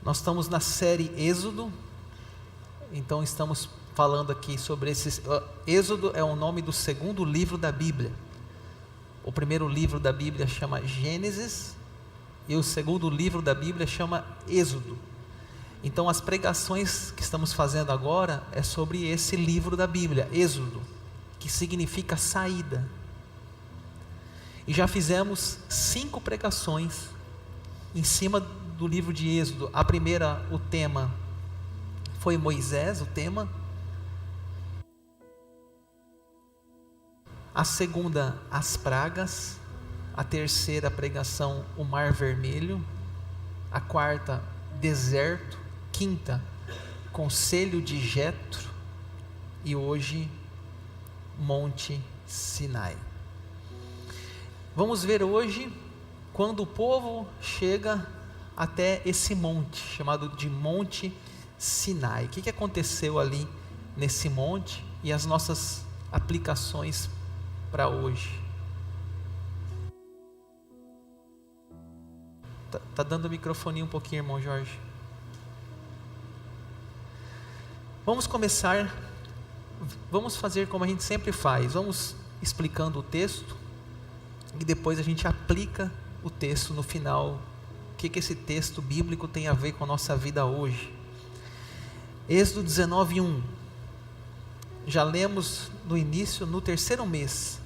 Nós estamos na série Êxodo, então estamos falando aqui sobre esses. Êxodo é o nome do segundo livro da Bíblia. O primeiro livro da Bíblia chama Gênesis e o segundo livro da Bíblia chama Êxodo. Então as pregações que estamos fazendo agora é sobre esse livro da Bíblia, Êxodo, que significa saída. E já fizemos 5 pregações em cima do livro de Êxodo. A primeira, o tema foi Moisés, o tema. A segunda, as pragas. A terceira pregação, o Mar Vermelho. A quarta, deserto. Quinta, conselho de Jetro. E hoje, Monte Sinai. Vamos ver hoje quando o povo chega até esse monte, chamado de Monte Sinai. O que aconteceu ali nesse monte e as nossas aplicações para hoje. Tá dando o microfone um pouquinho, irmão Jorge. Vamos começar, vamos fazer como a gente sempre faz, vamos explicando o texto e depois a gente aplica o texto no final. O que esse texto bíblico tem a ver com a nossa vida hoje? Êxodo 19:1. Já lemos no início, no 3º mês,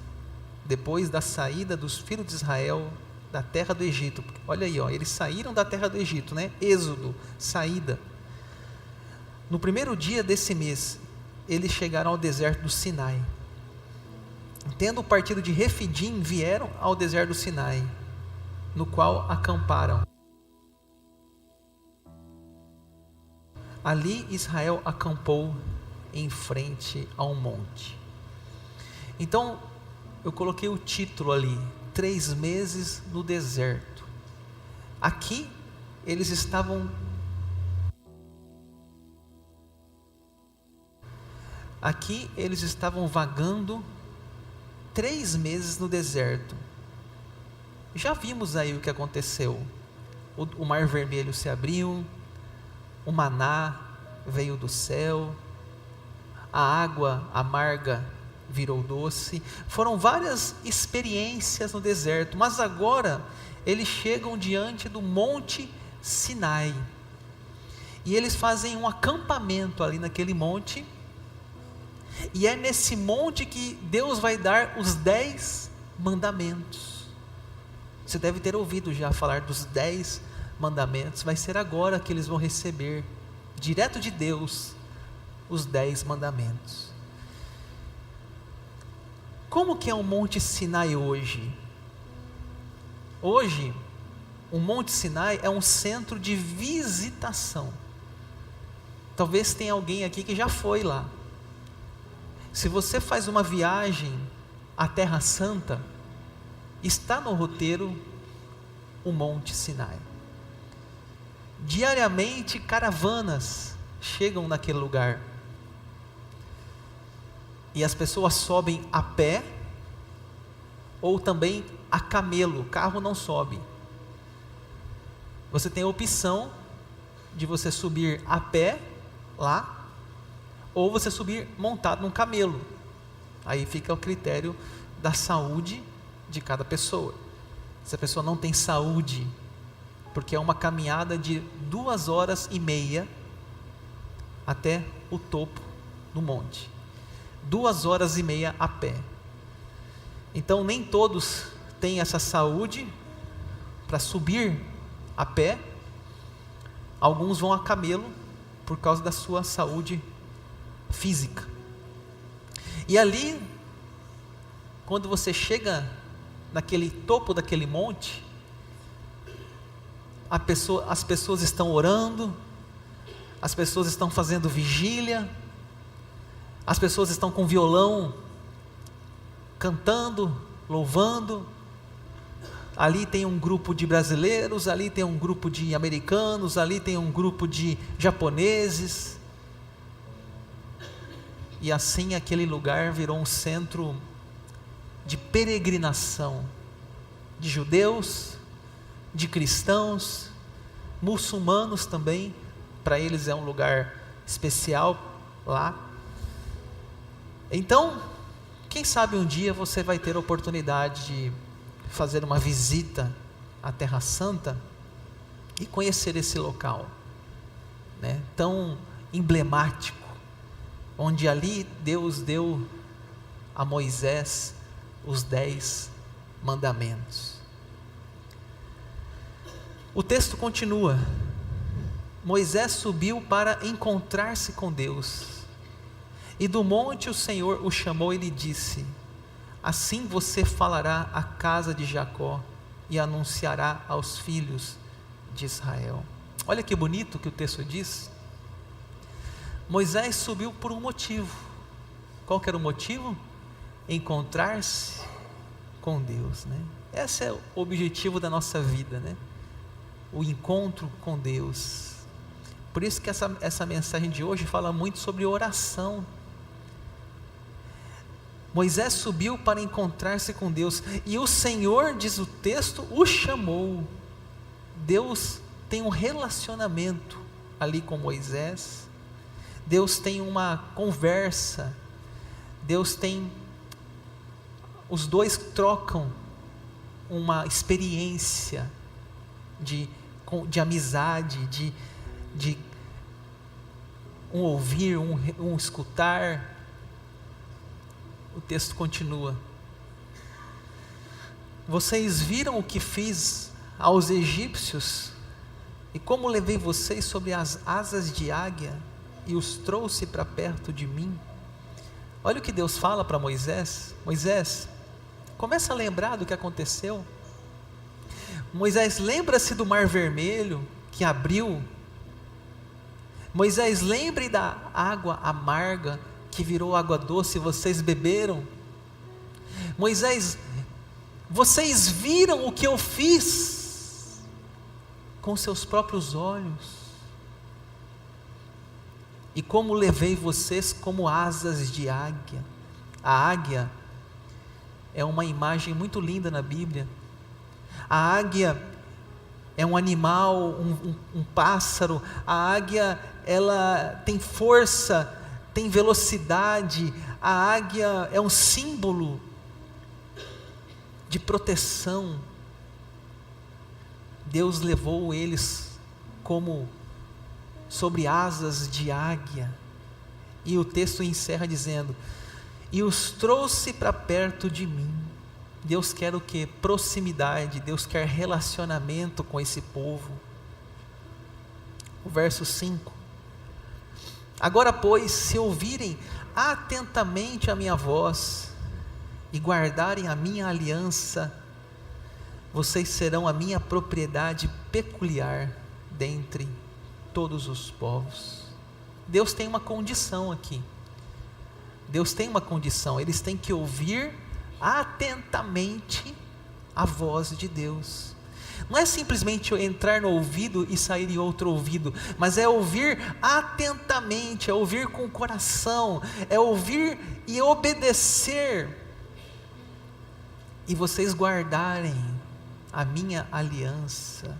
depois da saída dos filhos de Israel da terra do Egito. Olha aí, eles saíram da terra do Egito, né? Êxodo, saída. No primeiro dia desse mês, eles chegaram ao deserto do Sinai. Tendo partido de Refidim, vieram ao deserto do Sinai, no qual acamparam. Ali Israel acampou em frente ao monte. Então, eu coloquei o título ali, 3 meses no deserto. Aqui, eles estavam vagando 3 meses no deserto. Já vimos aí o que aconteceu. O Mar Vermelho se abriu, o maná veio do céu, a água amarga virou doce. Foram várias experiências no deserto, mas agora eles chegam diante do Monte Sinai. E eles fazem um acampamento ali naquele monte. E é nesse monte que Deus vai dar os 10 mandamentos. Você deve ter ouvido já falar dos 10 mandamentos. Vai ser agora que eles vão receber, direto de Deus, os 10 mandamentos. Como que é o Monte Sinai hoje? Hoje, o Monte Sinai é um centro de visitação. Talvez tenha alguém aqui que já foi lá. Se você faz uma viagem à Terra Santa, está no roteiro o Monte Sinai. Diariamente caravanas chegam naquele lugar. E as pessoas sobem a pé ou também a camelo. O carro não sobe. Você tem a opção de você subir a pé lá, ou você subir montado num camelo. Aí fica o critério da saúde de cada pessoa. Se a pessoa não tem saúde, porque é uma caminhada de 2h30 até o topo do monte. 2h30 a pé. Então nem todos têm essa saúde para subir a pé. Alguns vão a camelo por causa da sua saúde física. E ali, quando você chega naquele topo daquele monte, as pessoas estão orando, as pessoas estão fazendo vigília, as pessoas estão com violão, cantando, louvando. Ali tem um grupo de brasileiros, ali tem um grupo de americanos, ali tem um grupo de japoneses. E assim aquele lugar virou um centro de peregrinação de judeus, de cristãos, muçulmanos também, para eles é um lugar especial lá. Então, quem sabe um dia você vai ter a oportunidade de fazer uma visita à Terra Santa e conhecer esse local, né, tão emblemático, onde ali Deus deu a Moisés os 10 mandamentos. O texto continua: Moisés subiu para encontrar-se com Deus, e do monte o Senhor o chamou e lhe disse: assim você falará à casa de Jacó e anunciará aos filhos de Israel. Olha que bonito que o texto diz. Moisés subiu por um motivo. Qual que era o motivo? Encontrar-se com Deus, né? Esse é o objetivo da nossa vida, né? O encontro com Deus. Por isso que essa mensagem de hoje fala muito sobre oração. Moisés subiu para encontrar-se com Deus, e o Senhor, diz o texto, o chamou. Deus tem um relacionamento ali com Moisés. Deus tem uma conversa. Deus tem, os dois trocam uma experiência de amizade, de um ouvir, um escutar. O texto continua: vocês viram o que fiz aos egípcios, e como levei vocês sobre as asas de águia, e os trouxe para perto de mim. Olha o que Deus fala para Moisés. Moisés, começa a lembrar do que aconteceu. Moisés, lembra-se do Mar Vermelho que abriu. Moisés, lembre da água amarga que virou água doce e vocês beberam. Moisés, vocês viram o que eu fiz com seus próprios olhos, e como levei vocês como asas de águia. A águia é uma imagem muito linda na Bíblia. A águia é um animal, um pássaro. A águia, ela tem força, tem velocidade. A águia é um símbolo de proteção. Deus levou eles como sobre asas de águia, e o texto encerra dizendo: e os trouxe para perto de mim. Deus quer o que? Proximidade. Deus quer relacionamento com esse povo. O verso 5: agora pois, se ouvirem atentamente a minha voz e guardarem a minha aliança, vocês serão a minha propriedade peculiar dentre todos os povos. Deus tem uma condição aqui. Deus tem uma condição. Eles têm que ouvir atentamente a voz de Deus. Não é simplesmente entrar no ouvido e sair em outro ouvido, mas é ouvir atentamente, é ouvir com o coração, é ouvir e obedecer. E vocês guardarem a minha aliança.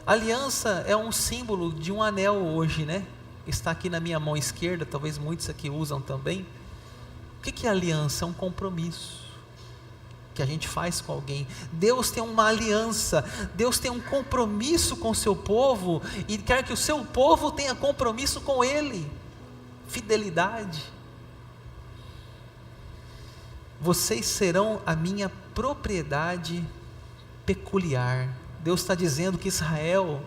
Aliança é um símbolo de um anel hoje, né? Está aqui na minha mão esquerda, talvez muitos aqui usam também. O que é aliança? É um compromisso que a gente faz com alguém. Deus tem uma aliança, Deus tem um compromisso com o seu povo, e quer que o seu povo tenha compromisso com Ele, fidelidade. Vocês serão a minha propriedade peculiar. Deus está dizendo que Israel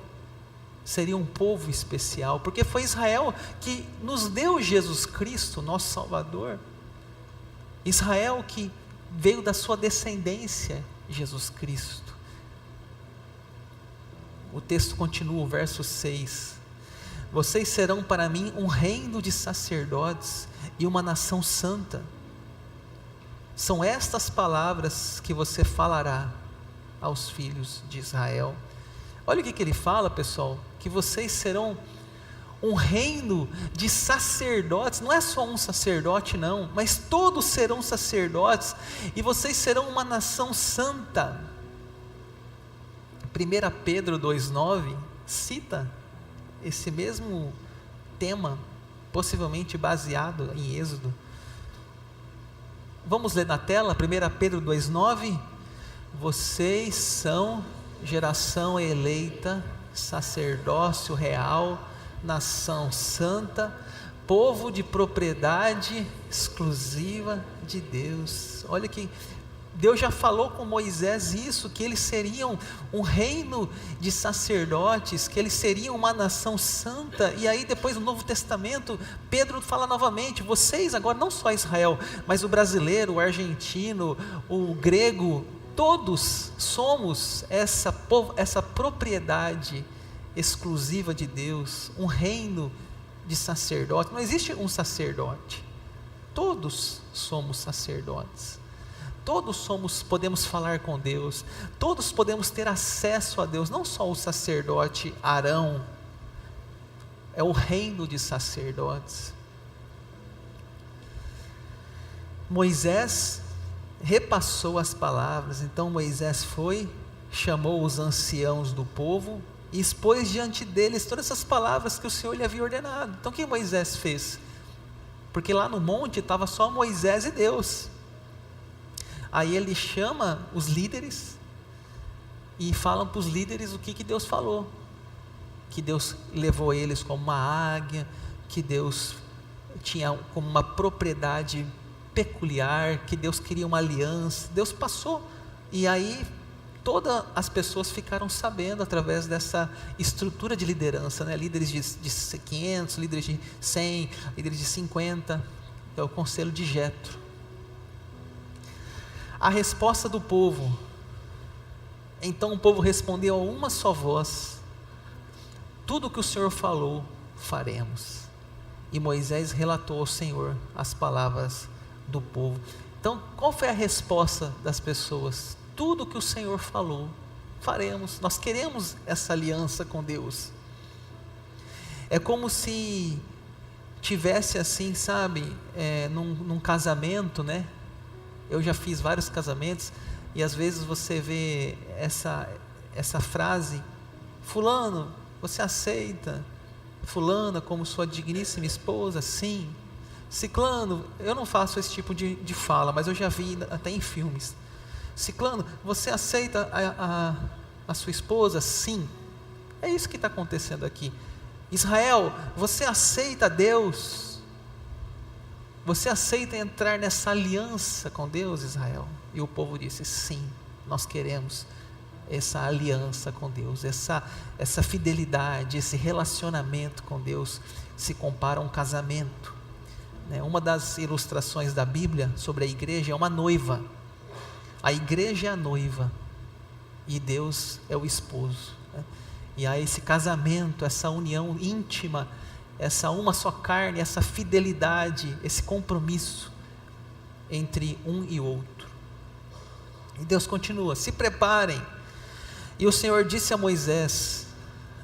seria um povo especial, porque foi Israel que nos deu Jesus Cristo, nosso Salvador. Israel que veio da sua descendência, Jesus Cristo. O texto continua, o verso 6: vocês serão para mim um reino de sacerdotes e uma nação santa. São estas palavras que você falará aos filhos de Israel. Olha o que ele fala, pessoal, que vocês serão um reino de sacerdotes. Não é só um sacerdote não, mas todos serão sacerdotes, e vocês serão uma nação santa. 1 Pedro 2,9 cita esse mesmo tema, possivelmente baseado em Êxodo. Vamos ler na tela, 1 Pedro 2,9: vocês são geração eleita, sacerdócio real, nação santa, povo de propriedade exclusiva de Deus. Olha que Deus já falou com Moisés isso, que eles seriam um reino de sacerdotes, que eles seriam uma nação santa. E aí depois no Novo Testamento, Pedro fala novamente: vocês agora, não só Israel, mas o brasileiro, o argentino, o grego, todos somos essa propriedade exclusiva de Deus, um reino de sacerdotes. Não existe um sacerdote, todos somos sacerdotes. Todos podemos falar com Deus, todos podemos ter acesso a Deus, não só o sacerdote Arão, é o reino de sacerdotes. Moisés repassou as palavras, então Moisés chamou os anciãos do povo e expôs diante deles todas essas palavras que o Senhor lhe havia ordenado. Então o que Moisés fez? Porque lá no monte estava só Moisés e Deus. Aí ele chama os líderes e falam para os líderes o que Deus falou, que Deus levou eles como uma águia, que Deus tinha como uma propriedade peculiar, que Deus queria uma aliança. Deus passou, e aí todas as pessoas ficaram sabendo através dessa estrutura de liderança, né? Líderes de 500, líderes de 100, líderes de 50, é o conselho de Jetro. A resposta do povo: então o povo respondeu a uma só voz: tudo o que o Senhor falou, faremos. E Moisés relatou ao Senhor as palavras do povo. Então, qual foi a resposta das pessoas? Tudo o que o Senhor falou, faremos. Nós queremos essa aliança com Deus. É como se tivesse assim, sabe, num casamento, né? Eu já fiz vários casamentos, e às vezes você vê essa frase: fulano, você aceita fulana como sua digníssima esposa? Sim. Ciclano, eu não faço esse tipo de fala, mas eu já vi até em filmes. Ciclano, você aceita a sua esposa? Sim. É isso que está acontecendo aqui. Israel, você aceita Deus? Você aceita entrar nessa aliança com Deus, Israel? E o povo disse: sim, nós queremos essa aliança com Deus, essa fidelidade, esse relacionamento com Deus. Se compara a um casamento, né? Uma das ilustrações da Bíblia sobre a igreja é uma noiva. A igreja é a noiva e Deus é o esposo, né? E há esse casamento, essa união íntima, essa uma só carne, essa fidelidade, esse compromisso entre um e outro. E Deus continua: se preparem. E o Senhor disse a Moisés: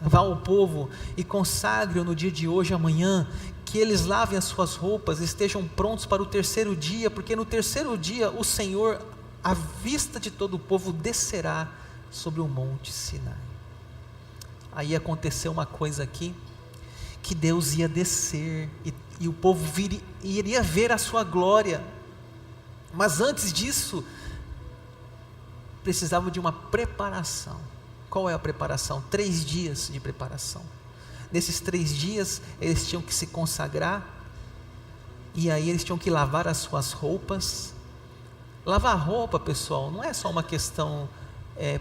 vá ao povo e consagre-o no dia de hoje e amanhã, que eles lavem as suas roupas e estejam prontos para o terceiro dia, porque no terceiro dia o Senhor, à vista de todo o povo, descerá sobre o monte Sinai. Aí aconteceu uma coisa aqui, que Deus ia descer e o povo iria ver a sua glória. Mas antes disso, precisava de uma preparação. Qual é a preparação? 3 dias de preparação. Nesses 3 dias, eles tinham que se consagrar, e aí eles tinham que lavar as suas roupas. Lavar roupa, pessoal, não é só uma questão,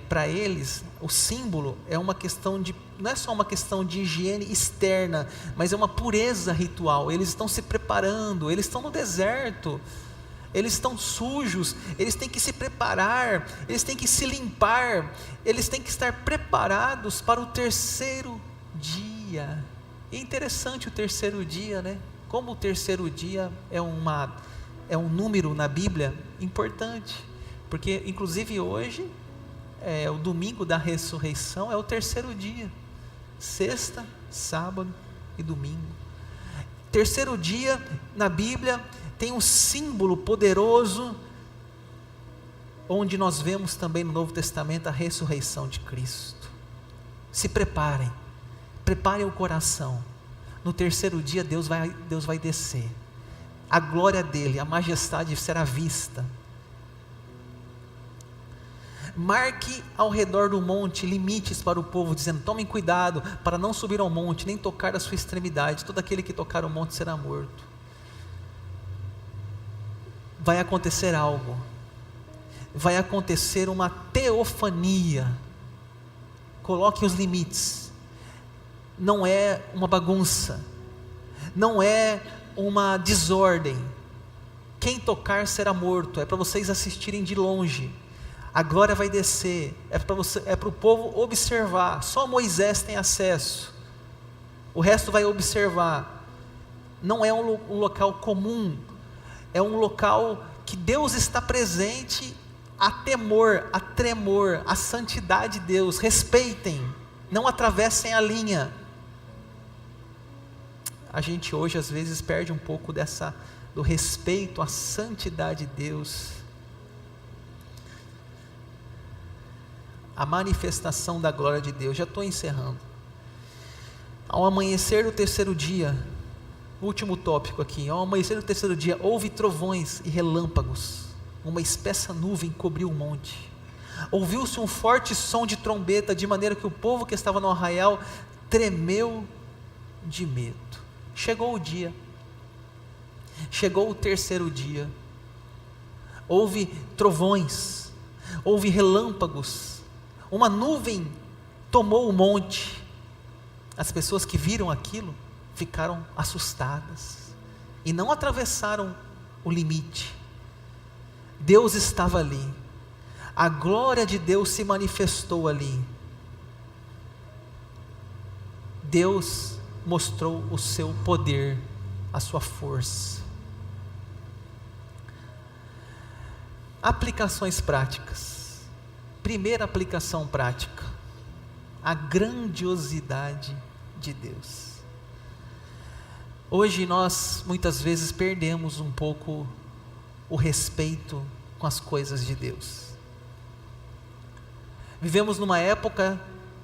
para eles, o símbolo é uma questão não é só uma questão de higiene externa, mas é uma pureza ritual. Eles estão se preparando, eles estão no deserto, eles estão sujos, eles têm que se preparar, eles têm que se limpar, eles têm que estar preparados para o terceiro dia. É interessante o terceiro dia, né? Como o terceiro dia é um número na Bíblia importante, porque inclusive hoje, o domingo da ressurreição é o terceiro dia, sexta, sábado e domingo. Terceiro dia na Bíblia tem um símbolo poderoso onde nós vemos também no Novo Testamento a ressurreição de Cristo. Se preparem o coração. No terceiro dia Deus vai descer, a glória dele, a majestade será vista. Marque ao redor do monte limites para o povo, dizendo: tomem cuidado para não subir ao monte, nem tocar a sua extremidade, todo aquele que tocar o monte será morto. Vai acontecer algo, vai acontecer uma teofania. Coloque os limites. Não é uma bagunça, não é uma desordem. Quem tocar será morto. É para vocês assistirem de longe. A glória vai descer, é para o povo observar. Só Moisés tem acesso, o resto vai observar. Não é um local comum, é um local que Deus está presente. A temor, a tremor, a santidade de Deus. Respeitem, não atravessem a linha. A gente hoje às vezes perde um pouco do respeito à santidade de Deus. A manifestação da glória de Deus. Já estou encerrando. Ao amanhecer do terceiro dia, último tópico aqui. Ao amanhecer do terceiro dia, houve trovões e relâmpagos. Uma espessa nuvem cobriu o monte. Ouviu-se um forte som de trombeta, de maneira que o povo que estava no arraial tremeu de medo. Chegou o dia. Chegou o terceiro dia. Houve trovões, houve relâmpagos. Uma nuvem tomou o monte. As pessoas que viram aquilo ficaram assustadas e não atravessaram o limite. Deus estava ali, a glória de Deus se manifestou ali. Deus mostrou o seu poder, a sua força. Aplicações práticas. Primeira aplicação prática: a grandiosidade de Deus. Hoje nós muitas vezes perdemos um pouco o respeito com as coisas de Deus. Vivemos numa época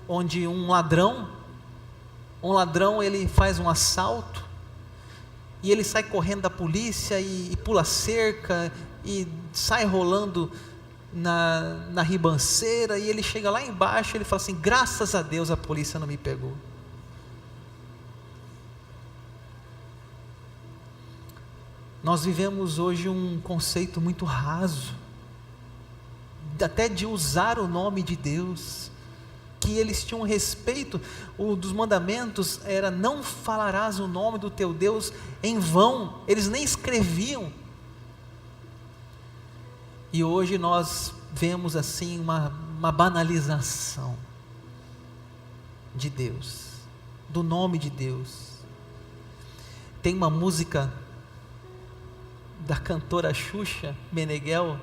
onde um ladrão ele faz um assalto e ele sai correndo da polícia e pula cerca e sai rolando na ribanceira, e ele chega lá embaixo e ele fala assim: graças a Deus a polícia não me pegou. Nós vivemos hoje um conceito muito raso, até de usar o nome de Deus, que eles tinham respeito. O dos mandamentos era: não falarás o nome do teu Deus em vão. Eles nem escreviam. E hoje nós vemos assim uma banalização de Deus, do nome de Deus. Tem uma música da cantora Xuxa Meneghel,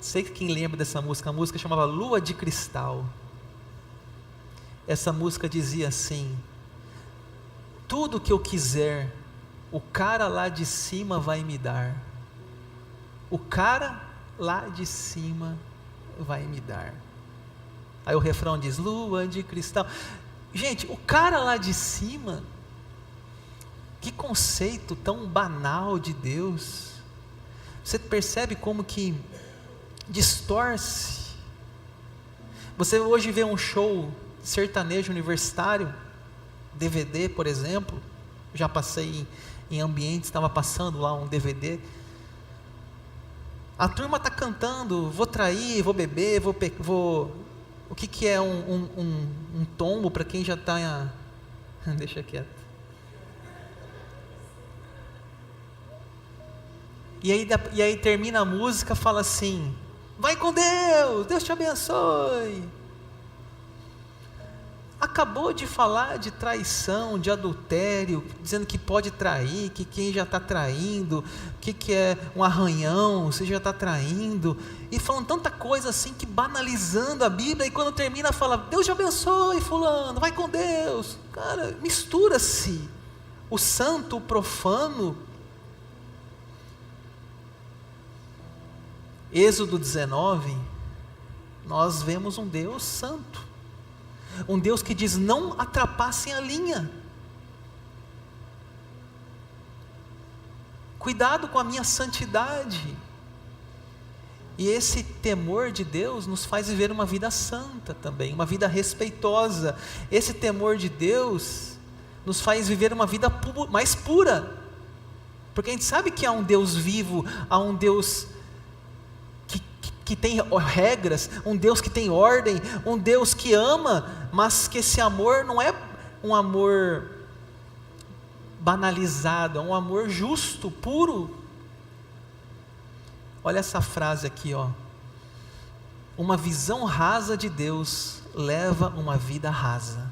sei que quem lembra dessa música, a música chamava Lua de Cristal. Essa música dizia assim: tudo que eu quiser, o cara lá de cima vai me dar. O cara lá de cima vai me dar. Aí o refrão diz: lua de cristal. Gente, o cara lá de cima, que conceito tão banal de Deus. Você percebe como que distorce? Você hoje vê um show sertanejo universitário, DVD por exemplo, já passei em ambientes, estava passando lá um DVD, a turma está cantando: vou trair, vou beber, vou... O que é um tombo para quem já está... Deixa quieto. E aí termina a música, fala assim: vai com Deus, Deus te abençoe. Acabou de falar de traição, de adultério, dizendo que pode trair, que quem já está traindo, que é um arranhão, você já está traindo, e falando tanta coisa assim, que banalizando a Bíblia, e quando termina fala: Deus te abençoe fulano, vai com Deus. Cara, mistura-se o santo, o profano. Êxodo 19, nós vemos um Deus santo, um Deus que diz: não atrapassem a linha, cuidado com a minha santidade. E esse temor de Deus nos faz viver uma vida santa também, uma vida respeitosa. Esse temor de Deus nos faz viver uma vida mais pura, porque a gente sabe que há um Deus vivo, há um Deus que tem regras, um Deus que tem ordem, um Deus que ama, mas que esse amor não é um amor banalizado, é um amor justo, puro. Olha essa frase aqui, ó. Uma visão rasa de Deus leva uma vida rasa.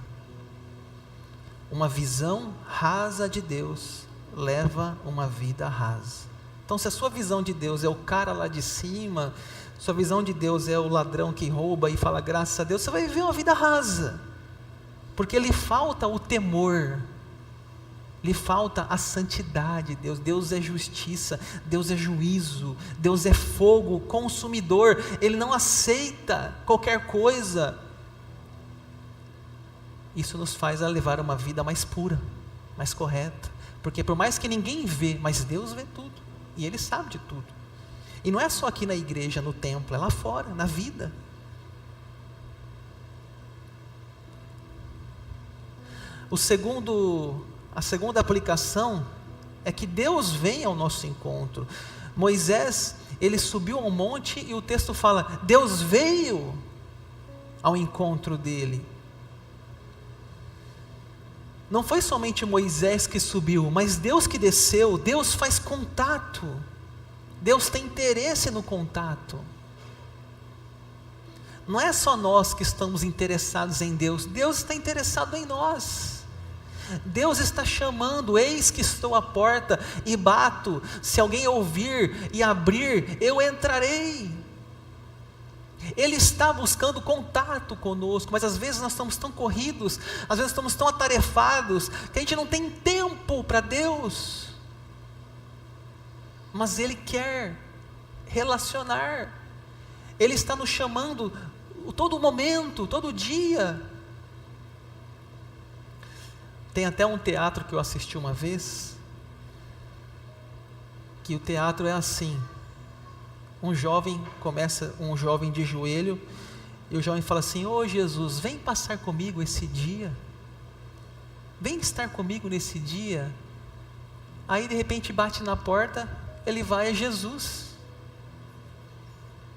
Uma visão rasa de Deus leva uma vida rasa. Então, se a sua visão de Deus é o cara lá de cima, sua visão de Deus é o ladrão que rouba e fala graças a Deus, você vai viver uma vida rasa, porque lhe falta o temor, lhe falta a santidade de Deus. Deus é justiça, Deus é juízo, Deus é fogo consumidor, Ele não aceita qualquer coisa. Isso nos faz a levar uma vida mais pura, mais correta, porque por mais que ninguém vê, mas Deus vê tudo, e Ele sabe de tudo. E não é só aqui na igreja, no templo, é lá fora, na vida. A segunda aplicação é que Deus vem ao nosso encontro. Moisés, ele subiu ao monte e o texto fala: Deus veio ao encontro dele. Não foi somente Moisés que subiu, mas Deus que desceu. Deus faz contato, Deus tem interesse no contato. Não é só nós que estamos interessados em Deus, Deus está interessado em nós. Deus está chamando: eis que estou à porta e bato, se alguém ouvir e abrir, eu entrarei. Ele está buscando contato conosco, mas às vezes nós estamos tão corridos, às vezes estamos tão atarefados, que a gente não tem tempo para Deus. Mas Ele quer relacionar, Ele está nos chamando todo momento, todo dia. Tem até um teatro que eu assisti uma vez, que o teatro é assim: um jovem de joelho, e o jovem fala assim: ô Jesus, vem passar comigo esse dia, vem estar comigo nesse dia. Aí de repente bate na porta, ele vai a Jesus: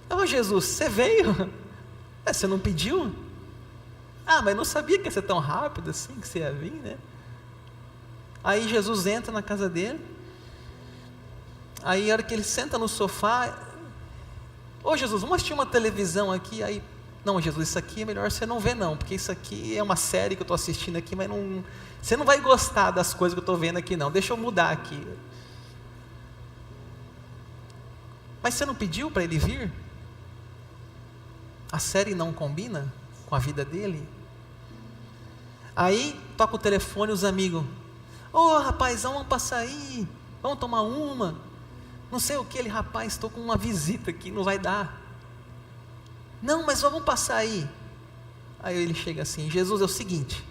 ô Jesus, você veio? Você não pediu? Ah, mas não sabia que ia ser tão rápido assim, que você ia vir, né? Aí Jesus entra na casa dele. Aí a hora que ele senta no sofá: ô Jesus, vamos assistir uma televisão aqui. Aí: não Jesus, isso aqui é melhor você não ver não, porque isso aqui é uma série que eu estou assistindo aqui, mas não, você não vai gostar das coisas que eu estou vendo aqui não, deixa eu mudar aqui. Mas você não pediu para ele vir? A série não combina com a vida dele? Aí toca o telefone, os amigos: ô rapazão, vamos passar aí, vamos tomar uma, não sei o que. Ele: rapaz, estou com uma visita aqui, não vai dar. Não, mas vamos passar aí. Aí ele chega assim: Jesus, é o seguinte,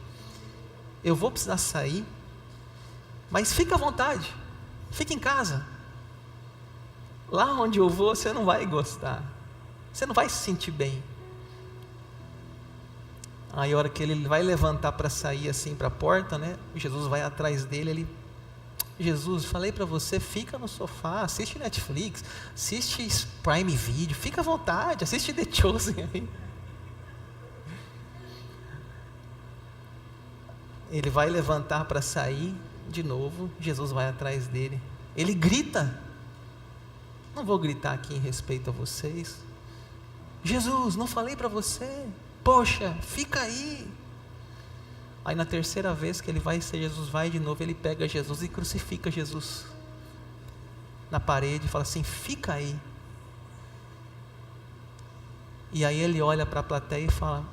eu vou precisar sair, mas fica à vontade, fica em casa. Lá onde eu vou você não vai gostar, você não vai se sentir bem. Aí a hora que ele vai levantar para sair assim para a porta, né? Jesus vai atrás dele. Ele: Jesus, falei para você, fica no sofá, assiste Netflix, assiste Prime Video, fica à vontade, assiste The Chosen aí. Ele vai levantar para sair de novo, Jesus vai atrás dele. Ele grita: não vou gritar aqui em respeito a vocês. Jesus, não falei para você? Poxa, fica aí. Aí na terceira vez que ele vai, Jesus vai de novo, ele pega Jesus e crucifica Jesus na parede e fala assim: fica aí. E aí ele olha para a plateia e fala: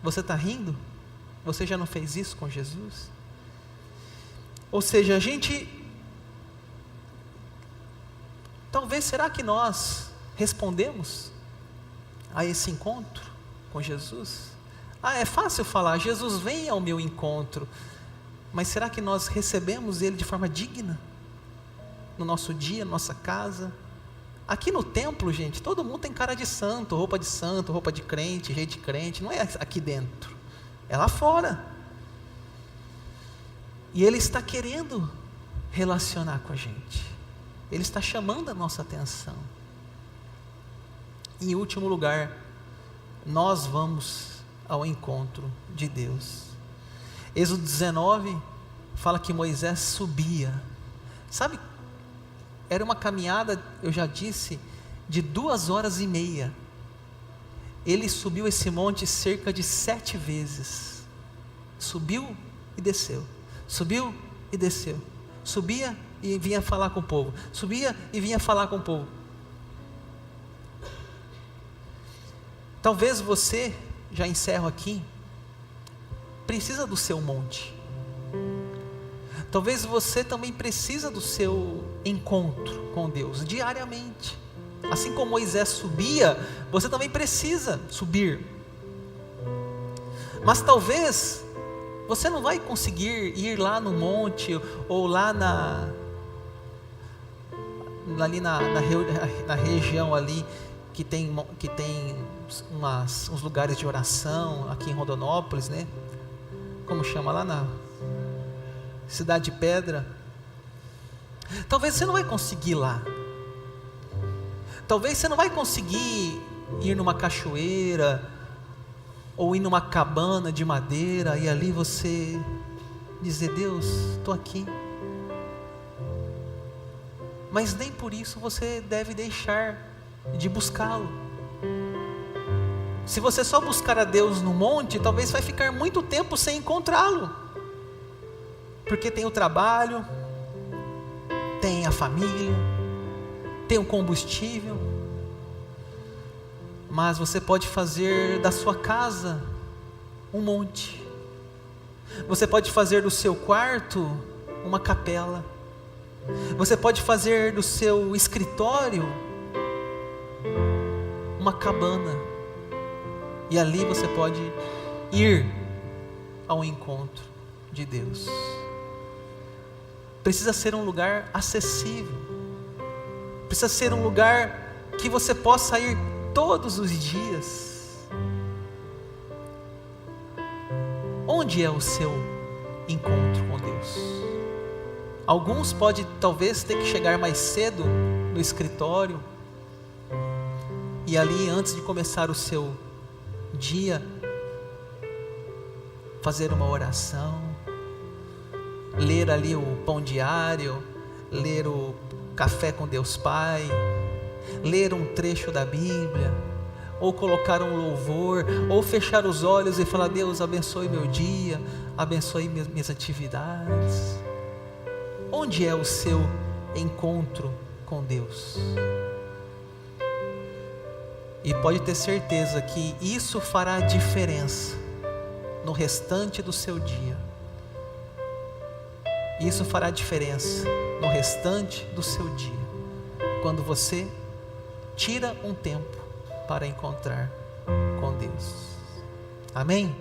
você está rindo? Você já não fez isso com Jesus? Ou seja, a gente, talvez, será que nós respondemos a esse encontro com Jesus? É fácil falar, Jesus vem ao meu encontro, mas será que nós recebemos Ele de forma digna? No nosso dia, na nossa casa? Aqui no templo, gente, todo mundo tem cara de santo, roupa de crente, jeito de crente. Não é aqui dentro, é lá fora. E Ele está querendo relacionar com a gente. Ele está chamando a nossa atenção. Em último lugar, nós vamos ao encontro de Deus. Êxodo 19 fala que Moisés subia. Sabe, era uma caminhada, eu já disse, de 2h30. Ele subiu esse monte cerca de 7 vezes. Subiu e desceu. Subiu e desceu. Subia e vinha falar com o povo. Subia e vinha falar com o povo. Talvez você, já encerro aqui, precisa do seu monte. Talvez você também precisa do seu encontro com Deus diariamente. Assim como Moisés subia, você também precisa subir. Mas talvez você não vai conseguir ir lá no monte ou lá ali na região ali que tem uns lugares de oração aqui em Rondonópolis, né? Como chama lá na Cidade de Pedra. Talvez você não vai conseguir ir lá. Talvez você não vai conseguir ir numa cachoeira ou ir numa cabana de madeira e ali você dizer: Deus, estou aqui. Mas nem por isso você deve deixar de buscá-lo. Se você só buscar a Deus no monte, talvez vai ficar muito tempo sem encontrá-lo, porque tem o trabalho, tem a família, tem o combustível. Mas você pode fazer da sua casa um monte. Você pode fazer do seu quarto uma capela. Você pode fazer do seu escritório uma cabana. E ali você pode ir ao encontro de Deus. Precisa ser um lugar acessível. Precisa ser um lugar que você possa ir todos os dias. Onde é o seu encontro com Deus? Alguns podem talvez ter que chegar mais cedo no escritório e ali, antes de começar o seu dia, fazer uma oração, ler ali o pão diário, ler o café com Deus Pai, ler um trecho da Bíblia, ou colocar um louvor, ou fechar os olhos e falar: Deus, abençoe meu dia, abençoe minhas atividades. Onde é o seu encontro com Deus? E pode ter certeza que isso fará diferença no restante do seu dia. Isso fará diferença no restante do seu dia, quando você tira um tempo para encontrar com Deus. Amém?